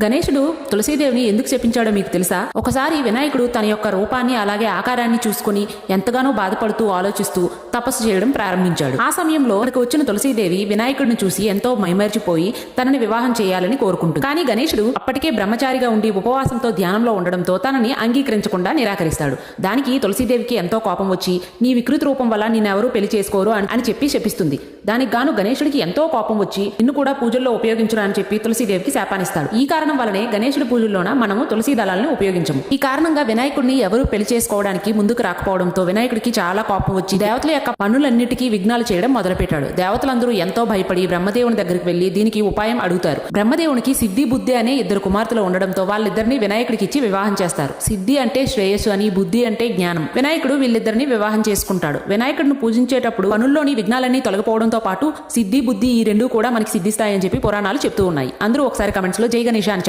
గణేశుడు తులసీదేవిని ఎందుకు చెప్పించాడో మీకు తెలుసా? ఒకసారి వినాయకుడు తన యొక్క రూపాన్ని అలాగే ఆకారాన్ని చూసుకుని ఎంతగానో బాధపడుతూ ఆలోచిస్తూ తపస్సు చేయడం ప్రారంభించాడు. ఆ సమయంలో అక్కడికి వచ్చిన తులసీదేవి వినాయకుడిని చూసి ఎంతో మైమర్చిపోయి తనని వివాహం చేయాలని కోరుకుంటుంది. కానీ గణేశుడు అప్పటికే బ్రహ్మచారిగా ఉండి ఉపవాసంతో ధ్యానంలో ఉండడంతో తనని అంగీకరించకుండా నిరాకరిస్తాడు. దానికి తులసీదేవికి ఎంతో కోపం వచ్చి నీ వికృత రూపం వల్ల నిన్నెవరూ పెళ్లి చేసుకోరు అని చెప్పి శపిస్తుంది. దానికి గాను గణేశుడికి ఎంతో కోపం వచ్చి నిన్ను కూడా పూజల్లో ఉపయోగించురా అని చెప్పి తులసీదేవికి శాపానిస్తాడు. ఈ కారణం వల్లనే గణేశుడి పూజల్లోన మనము తులసీ దళాలను ఉపయోగించము. ఈ కారణంగా వినాయకుడిని ఎవరు పెళ్లి చేసుకోవడానికి ముందుకు రాకపోవడంతో వినాయకుడికి చాలా కోపం వచ్చి దేవతల యొక్క పనులన్నిటికీ విఘ్నాలు చేయడం మొదలుపెట్టాడు. దేవతలందరూ ఎంతో భయపడి బ్రహ్మదేవుని దగ్గరికి వెళ్లి దీనికి ఉపాయం అడుగుతారు. బ్రహ్మదేవునికి సిద్ధి బుద్ధి అనే ఇద్దరు కుమార్తెలు ఉండడంతో వాళ్ళిద్దరిని వినాయకుడికి ఇచ్చి వివాహం చేస్తారు. సిద్ధి అంటే శ్రేయస్సు అని, బుద్ధి అంటే జ్ఞానం. వినాయకుడు వీళ్ళిద్దరిని వివాహం చేసుకుంటాడు. వినాయకుడిని పూజించేటప్పుడు పనుల్లోని విఘ్నాలన్నీ తొలగిపోవడంతో పాటు సిద్ధి బుద్ధి ఈ రెండు కూడా మనకి సిద్ధిస్తాయని చెప్పి పురాణాలు చెప్తూ ఉన్నాయి. అందరూ ఒకసారి కమెంట్స్ లో జై గణేశ అని